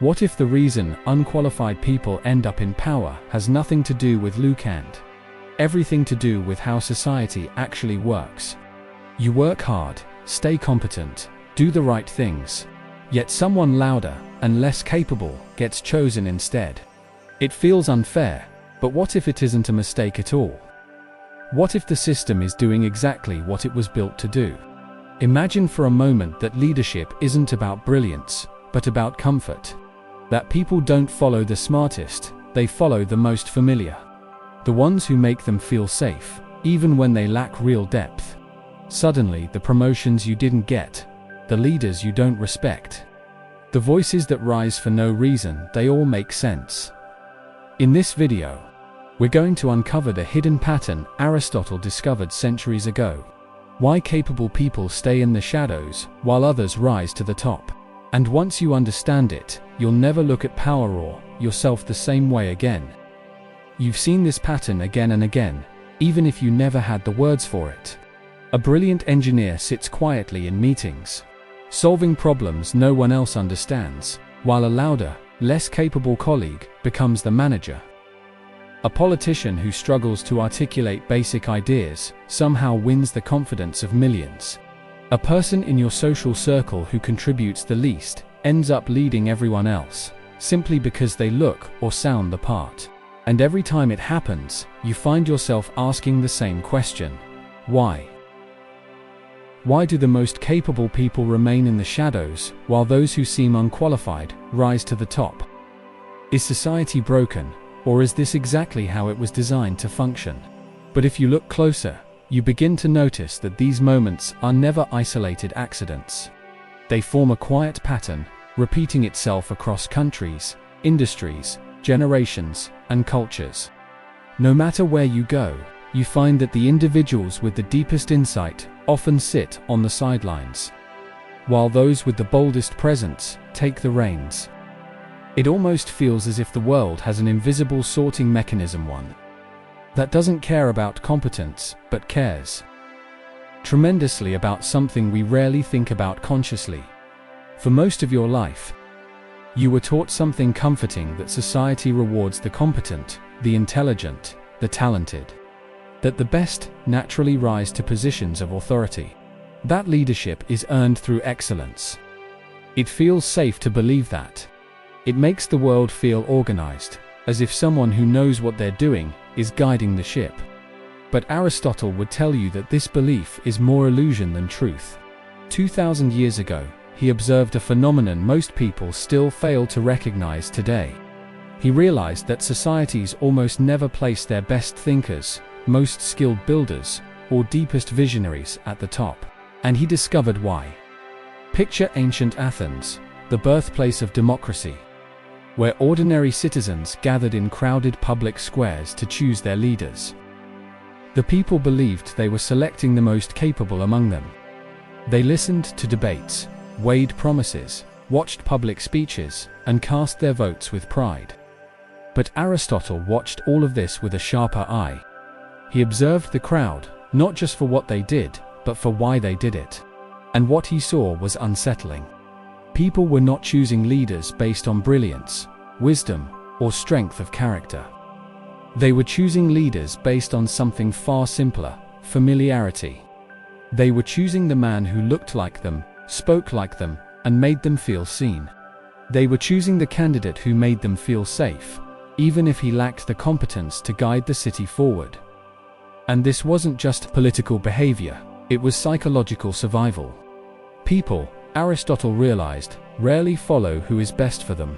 What if the reason unqualified people end up in power has nothing to do with luck and everything to do with how society actually works? You work hard, stay competent, do the right things, yet someone louder and less capable gets chosen instead. It feels unfair, but what if it isn't a mistake at all? What if the system is doing exactly what it was built to do? Imagine for a moment that leadership isn't about brilliance, but about comfort. That people don't follow the smartest, they follow the most familiar. The ones who make them feel safe, even when they lack real depth. Suddenly, the promotions you didn't get, the leaders you don't respect, the voices that rise for no reason, they all make sense. In this video, we're going to uncover the hidden pattern Aristotle discovered centuries ago. Why capable people stay in the shadows while others rise to the top. And once you understand it, you'll never look at power or yourself the same way again. You've seen this pattern again and again, even if you never had the words for it. A brilliant engineer sits quietly in meetings, solving problems no one else understands, while a louder, less capable colleague becomes the manager. A politician who struggles to articulate basic ideas somehow wins the confidence of millions. A person in your social circle who contributes the least ends up leading everyone else, simply because they look or sound the part. And every time it happens, you find yourself asking the same question: why? Why do the most capable people remain in the shadows, while those who seem unqualified rise to the top? Is society broken, or is this exactly how it was designed to function? But if you look closer, you begin to notice that these moments are never isolated accidents. They form a quiet pattern, repeating itself across countries, industries, generations, and cultures. No matter where you go, you find that the individuals with the deepest insight often sit on the sidelines, while those with the boldest presence take the reins. It almost feels as if the world has an invisible sorting mechanism, one that doesn't care about competence, but cares tremendously about something we rarely think about consciously. For most of your life, you were taught something comforting: that society rewards the competent, the intelligent, the talented. That the best naturally rise to positions of authority. That leadership is earned through excellence. It feels safe to believe that. It makes the world feel organized, as if someone who knows what they're doing is guiding the ship. But Aristotle would tell you that this belief is more illusion than truth. 2,000 years ago, he observed a phenomenon most people still fail to recognize today. He realized that societies almost never place their best thinkers, most skilled builders, or deepest visionaries at the top. And he discovered why. Picture ancient Athens, the birthplace of democracy, where ordinary citizens gathered in crowded public squares to choose their leaders. The people believed they were selecting the most capable among them. They listened to debates, weighed promises, watched public speeches, and cast their votes with pride. But Aristotle watched all of this with a sharper eye. He observed the crowd, not just for what they did, but for why they did it. And what he saw was unsettling. People were not choosing leaders based on brilliance, wisdom, or strength of character. They were choosing leaders based on something far simpler: familiarity. They were choosing the man who looked like them, spoke like them, and made them feel seen. They were choosing the candidate who made them feel safe, even if he lacked the competence to guide the city forward. And this wasn't just political behavior, it was psychological survival. People, Aristotle realized, rarely follow who is best for them.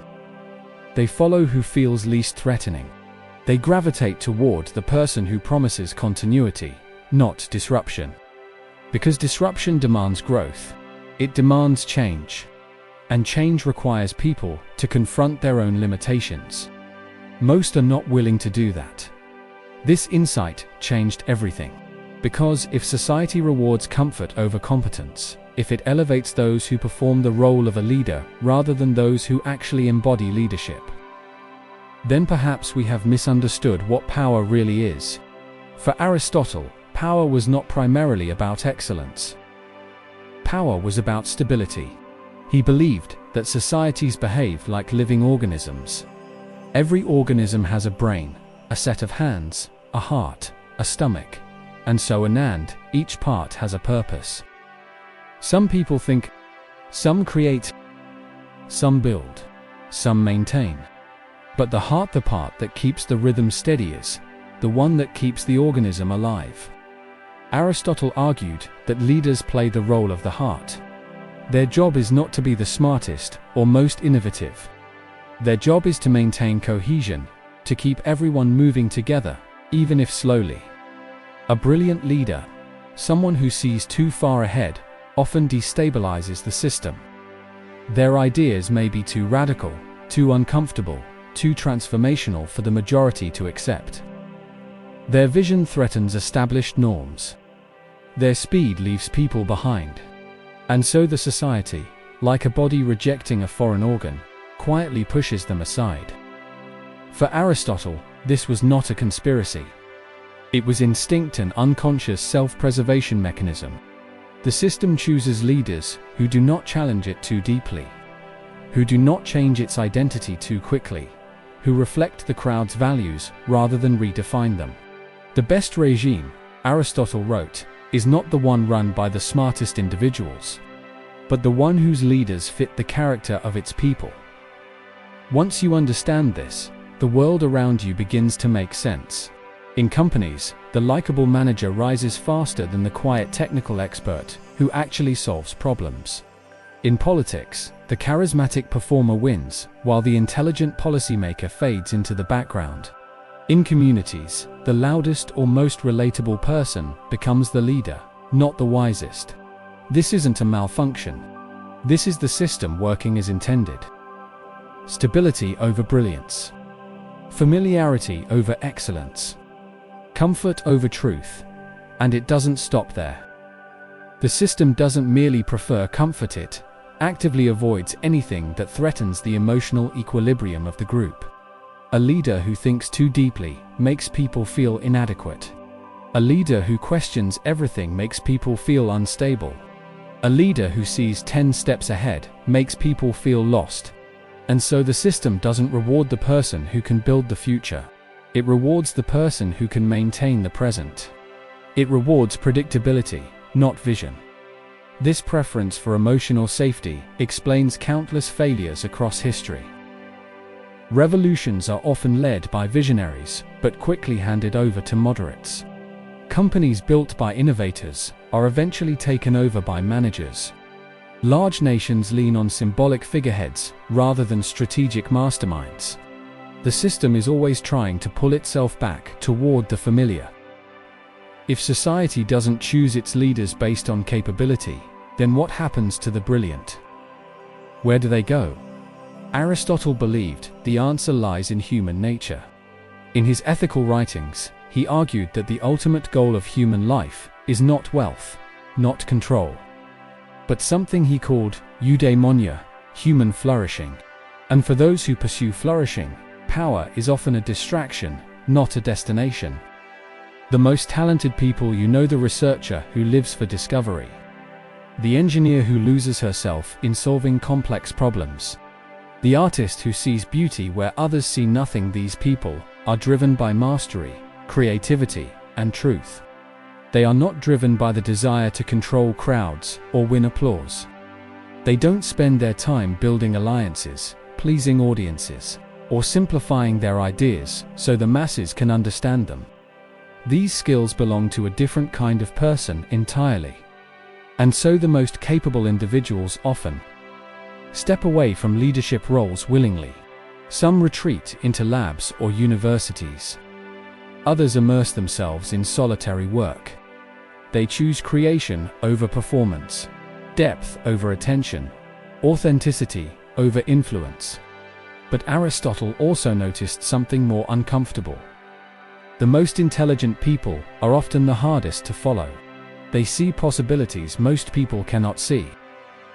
They follow who feels least threatening. They gravitate toward the person who promises continuity, not disruption. Because disruption demands growth. It demands change. And change requires people to confront their own limitations. Most are not willing to do that. This insight changed everything. Because if society rewards comfort over competence, if it elevates those who perform the role of a leader rather than those who actually embody leadership, then perhaps we have misunderstood what power really is. For Aristotle, power was not primarily about excellence. Power was about stability. He believed that societies behave like living organisms. Every organism has a brain, a set of hands, a heart, a stomach, and so on, and each part has a purpose. Some people think, some create, some build, some maintain. But the heart, the part that keeps the rhythm steady, is the one that keeps the organism alive. Aristotle argued that leaders play the role of the heart. Their job is not to be the smartest or most innovative. Their job is to maintain cohesion, to keep everyone moving together, even if slowly. A brilliant leader, someone who sees too far ahead, often destabilizes the system. Their ideas may be too radical, too uncomfortable, too transformational for the majority to accept. Their vision threatens established norms. Their speed leaves people behind. And so the society, like a body rejecting a foreign organ, quietly pushes them aside. For Aristotle, this was not a conspiracy. It was instinct and unconscious self-preservation mechanism. The system chooses leaders who do not challenge it too deeply, who do not change its identity too quickly, who reflect the crowd's values rather than redefine them. The best regime, Aristotle wrote, is not the one run by the smartest individuals, but the one whose leaders fit the character of its people. Once you understand this, the world around you begins to make sense. In companies, the likable manager rises faster than the quiet technical expert who actually solves problems. In politics, the charismatic performer wins, while the intelligent policymaker fades into the background. In communities, the loudest or most relatable person becomes the leader, not the wisest. This isn't a malfunction. This is the system working as intended. Stability over brilliance. Familiarity over excellence. Comfort over truth. And it doesn't stop there. The system doesn't merely prefer comfort, it actively avoids anything that threatens the emotional equilibrium of the group. A leader who thinks too deeply makes people feel inadequate. A leader who questions everything makes people feel unstable. A leader who sees 10 steps ahead makes people feel lost. And so the system doesn't reward the person who can build the future. It rewards the person who can maintain the present. It rewards predictability, not vision. This preference for emotional safety explains countless failures across history. Revolutions are often led by visionaries, but quickly handed over to moderates. Companies built by innovators are eventually taken over by managers. Large nations lean on symbolic figureheads rather than strategic masterminds. The system is always trying to pull itself back toward the familiar. If society doesn't choose its leaders based on capability, then what happens to the brilliant? Where do they go? Aristotle believed the answer lies in human nature. In his ethical writings, he argued that the ultimate goal of human life is not wealth, not control, but something he called eudaimonia, human flourishing. And for those who pursue flourishing, power is often a distraction, not a destination. The most talented people you know: the researcher who lives for discovery, the engineer who loses herself in solving complex problems, the artist who sees beauty where others see nothing. These people are driven by mastery, creativity, and truth. They are not driven by the desire to control crowds or win applause. They don't spend their time building alliances, pleasing audiences, or simplifying their ideas so the masses can understand them. These skills belong to a different kind of person entirely. And so the most capable individuals often step away from leadership roles willingly. Some retreat into labs or universities. Others immerse themselves in solitary work. They choose creation over performance, depth over attention, authenticity over influence. But Aristotle also noticed something more uncomfortable. The most intelligent people are often the hardest to follow. They see possibilities most people cannot see.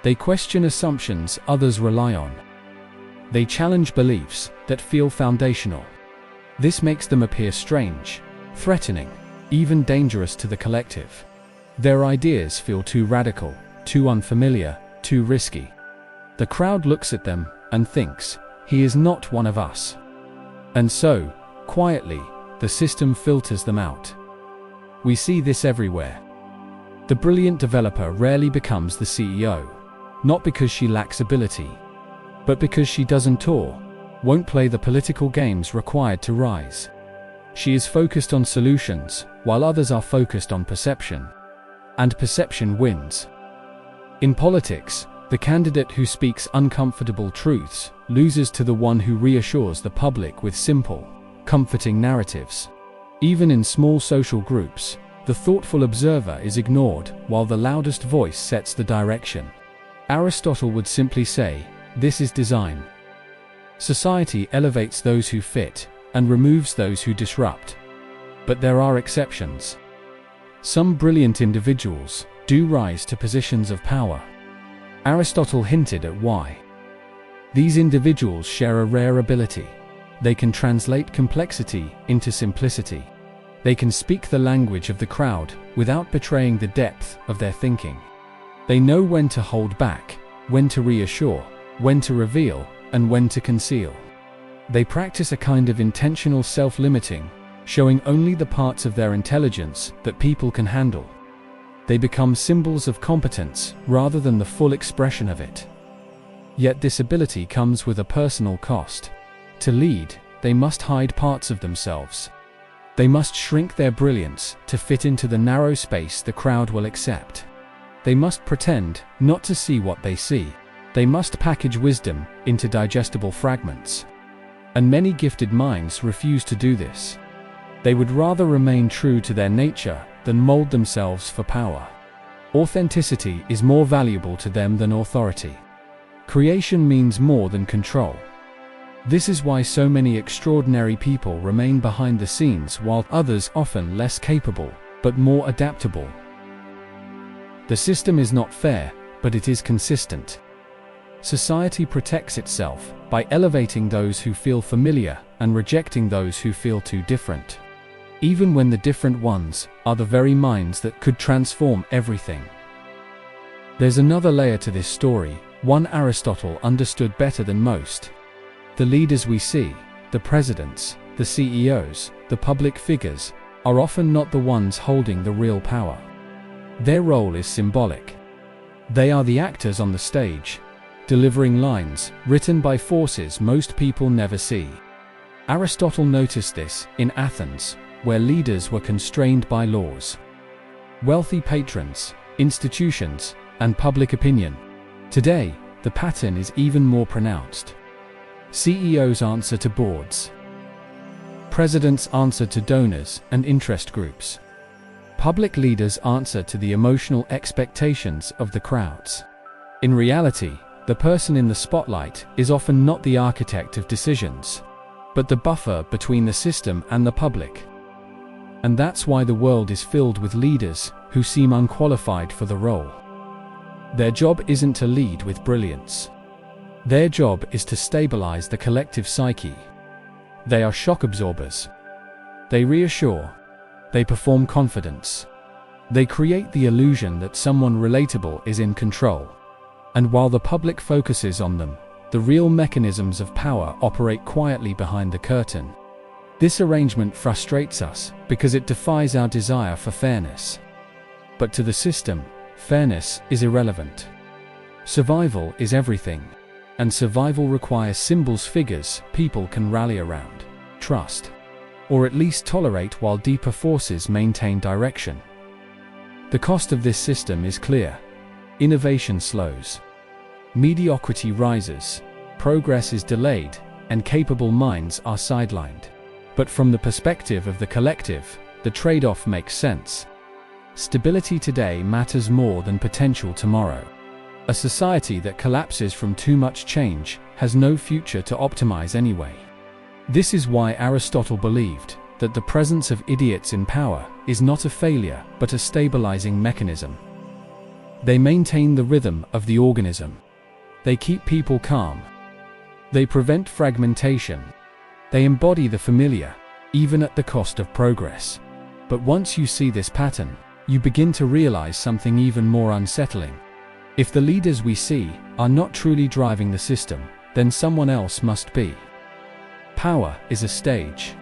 They question assumptions others rely on. They challenge beliefs that feel foundational. This makes them appear strange, threatening, even dangerous to the collective. Their ideas feel too radical, too unfamiliar, too risky. The crowd looks at them and thinks, "He is not one of us." And so, quietly, the system filters them out. We see this everywhere. The brilliant developer rarely becomes the CEO, not because she lacks ability, but because she doesn't tour, won't play the political games required to rise. She is focused on solutions, while others are focused on perception. And perception wins. In politics, the candidate who speaks uncomfortable truths loses to the one who reassures the public with simple, comforting narratives. Even in small social groups, the thoughtful observer is ignored while the loudest voice sets the direction. Aristotle would simply say, "This is design." Society elevates those who fit and removes those who disrupt. But there are exceptions. Some brilliant individuals do rise to positions of power. Aristotle hinted at why. These individuals share a rare ability. They can translate complexity into simplicity. They can speak the language of the crowd without betraying the depth of their thinking. They know when to hold back, when to reassure, when to reveal, and when to conceal. They practice a kind of intentional self-limiting, showing only the parts of their intelligence that people can handle. They become symbols of competence rather than the full expression of it. Yet this ability comes with a personal cost. To lead, they must hide parts of themselves. They must shrink their brilliance to fit into the narrow space the crowd will accept. They must pretend not to see what they see. They must package wisdom into digestible fragments. And many gifted minds refuse to do this. They would rather remain true to their nature than mold themselves for power. Authenticity is more valuable to them than authority. Creation means more than control. This is why so many extraordinary people remain behind the scenes while others, often less capable, but more adaptable. The system is not fair, but it is consistent. Society protects itself by elevating those who feel familiar and rejecting those who feel too different, even when the different ones are the very minds that could transform everything. There's another layer to this story, one Aristotle understood better than most. The leaders we see, the presidents, the CEOs, the public figures, are often not the ones holding the real power. Their role is symbolic. They are the actors on the stage, delivering lines written by forces most people never see. Aristotle noticed this in Athens, where leaders were constrained by laws, wealthy patrons, institutions, and public opinion. Today, the pattern is even more pronounced. CEOs answer to boards. Presidents answer to donors and interest groups. Public leaders answer to the emotional expectations of the crowds. In reality, the person in the spotlight is often not the architect of decisions, but the buffer between the system and the public. And that's why the world is filled with leaders who seem unqualified for the role. Their job isn't to lead with brilliance. Their job is to stabilize the collective psyche. They are shock absorbers. They reassure. They perform confidence. They create the illusion that someone relatable is in control. And while the public focuses on them, the real mechanisms of power operate quietly behind the curtain. This arrangement frustrates us because it defies our desire for fairness. But to the system, fairness is irrelevant. Survival is everything. And survival requires symbols, figures people can rally around, trust, or at least tolerate while deeper forces maintain direction. The cost of this system is clear. Innovation slows. Mediocrity rises. Progress is delayed, and capable minds are sidelined. But from the perspective of the collective, the trade-off makes sense. Stability today matters more than potential tomorrow. A society that collapses from too much change has no future to optimize anyway. This is why Aristotle believed that the presence of idiots in power is not a failure but a stabilizing mechanism. They maintain the rhythm of the organism. They keep people calm. They prevent fragmentation. They embody the familiar, even at the cost of progress. But once you see this pattern, you begin to realize something even more unsettling. If the leaders we see are not truly driving the system, then someone else must be. Power is a stage.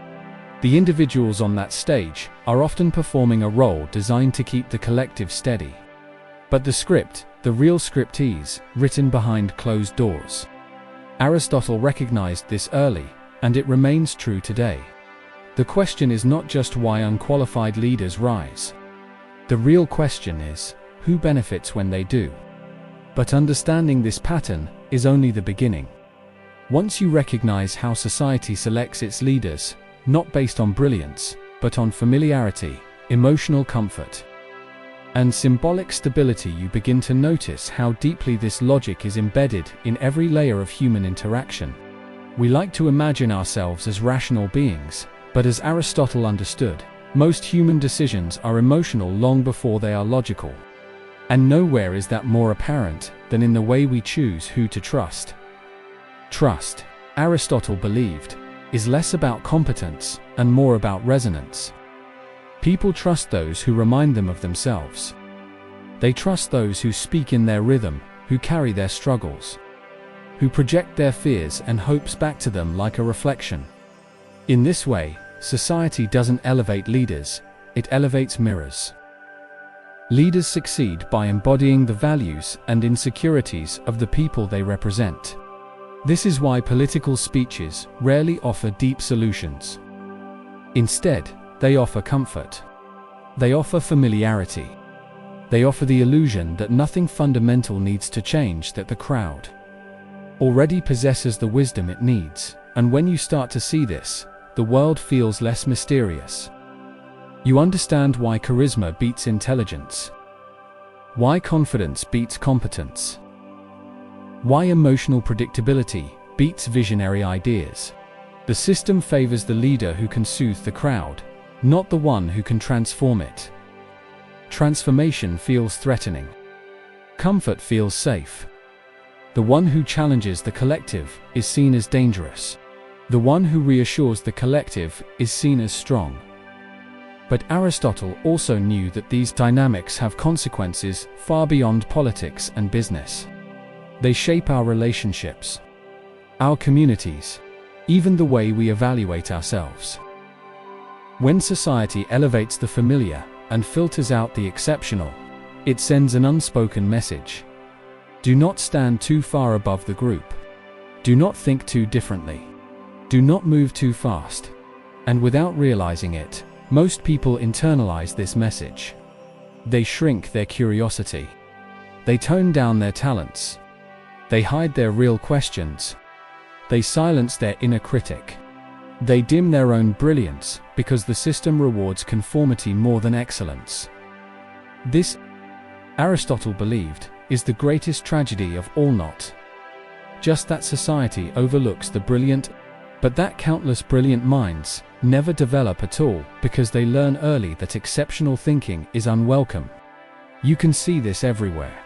The individuals on that stage are often performing a role designed to keep the collective steady. But the script, the real script, is written behind closed doors. Aristotle recognized this early, and it remains true today. The question is not just why unqualified leaders rise. The real question is, who benefits when they do? But understanding this pattern is only the beginning. Once you recognize how society selects its leaders, not based on brilliance, but on familiarity, emotional comfort, and symbolic stability, you begin to notice how deeply this logic is embedded in every layer of human interaction. We like to imagine ourselves as rational beings, but as Aristotle understood, most human decisions are emotional long before they are logical. And nowhere is that more apparent than in the way we choose who to trust. Trust, Aristotle believed, is less about competence and more about resonance. People trust those who remind them of themselves. They trust those who speak in their rhythm, who carry their struggles, who project their fears and hopes back to them like a reflection. In this way, society doesn't elevate leaders, it elevates mirrors. Leaders succeed by embodying the values and insecurities of the people they represent. This is why political speeches rarely offer deep solutions. Instead, they offer comfort. They offer familiarity. They offer the illusion that nothing fundamental needs to change, that the crowd already possesses the wisdom it needs, and when you start to see this, the world feels less mysterious. You understand why charisma beats intelligence, why confidence beats competence, why emotional predictability beats visionary ideas. The system favors the leader who can soothe the crowd, not the one who can transform it. Transformation feels threatening. Comfort feels safe. The one who challenges the collective is seen as dangerous. The one who reassures the collective is seen as strong. But Aristotle also knew that these dynamics have consequences far beyond politics and business. They shape our relationships, our communities, even the way we evaluate ourselves. When society elevates the familiar and filters out the exceptional, it sends an unspoken message. Do not stand too far above the group. Do not think too differently. Do not move too fast. And without realizing it, most people internalize this message. They shrink their curiosity. They tone down their talents. They hide their real questions. They silence their inner critic. They dim their own brilliance because the system rewards conformity more than excellence. This, Aristotle believed, is the greatest tragedy of all, not just that society overlooks the brilliant, but that countless brilliant minds never develop at all because they learn early that exceptional thinking is unwelcome. You can see this everywhere.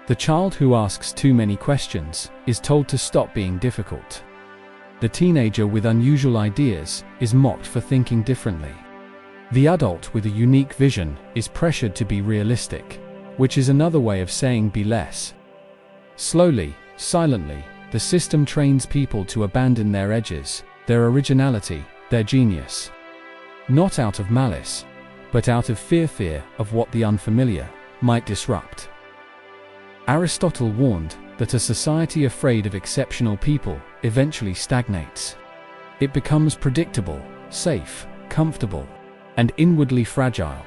The child who asks too many questions is told to stop being difficult. The teenager with unusual ideas is mocked for thinking differently. The adult with a unique vision is pressured to be realistic, which is another way of saying be less. Slowly, silently, the system trains people to abandon their edges, their originality, their genius. Not out of malice, but out of fear of what the unfamiliar might disrupt. Aristotle warned that a society afraid of exceptional people eventually stagnates. It becomes predictable, safe, comfortable, and inwardly fragile.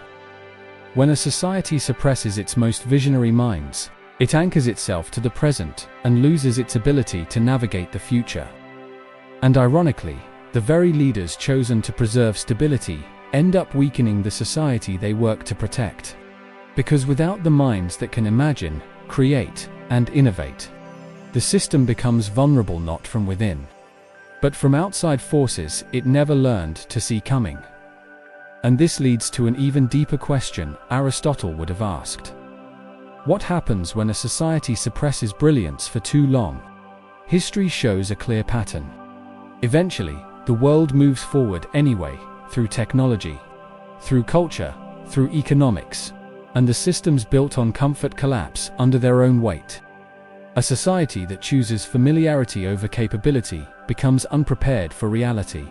When a society suppresses its most visionary minds, it anchors itself to the present and loses its ability to navigate the future. And ironically, the very leaders chosen to preserve stability end up weakening the society they work to protect. Because without the minds that can imagine, create, and innovate, the system becomes vulnerable not from within, but from outside forces it never learned to see coming. And this leads to an even deeper question Aristotle would have asked. What happens when a society suppresses brilliance for too long? History shows a clear pattern. Eventually, the world moves forward anyway, through technology, through culture, through economics, and the systems built on comfort collapse under their own weight. A society that chooses familiarity over capability becomes unprepared for reality.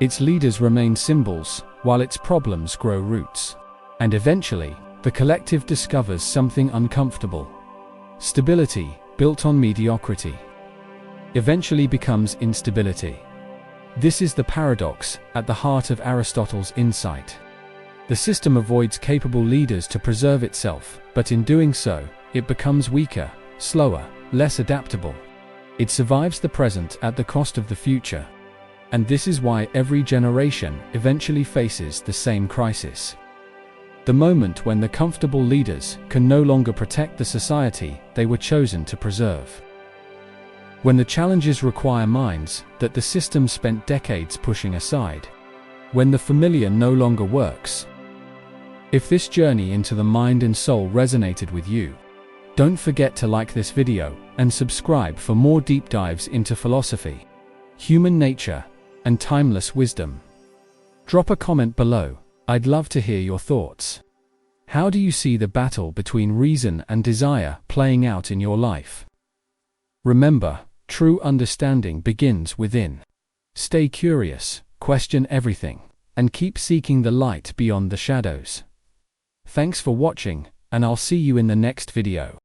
Its leaders remain symbols, while its problems grow roots. And eventually, the collective discovers something uncomfortable. Stability, built on mediocrity, eventually becomes instability. This is the paradox at the heart of Aristotle's insight. The system avoids capable leaders to preserve itself, but in doing so, it becomes weaker, slower, less adaptable. It survives the present at the cost of the future. And this is why every generation eventually faces the same crisis. The moment when the comfortable leaders can no longer protect the society they were chosen to preserve. When the challenges require minds that the system spent decades pushing aside. When the familiar no longer works. If this journey into the mind and soul resonated with you, don't forget to like this video and subscribe for more deep dives into philosophy, human nature, and timeless wisdom. Drop a comment below. I'd love to hear your thoughts. How do you see the battle between reason and desire playing out in your life? Remember, true understanding begins within. Stay curious, question everything, and keep seeking the light beyond the shadows. Thanks for watching, and I'll see you in the next video.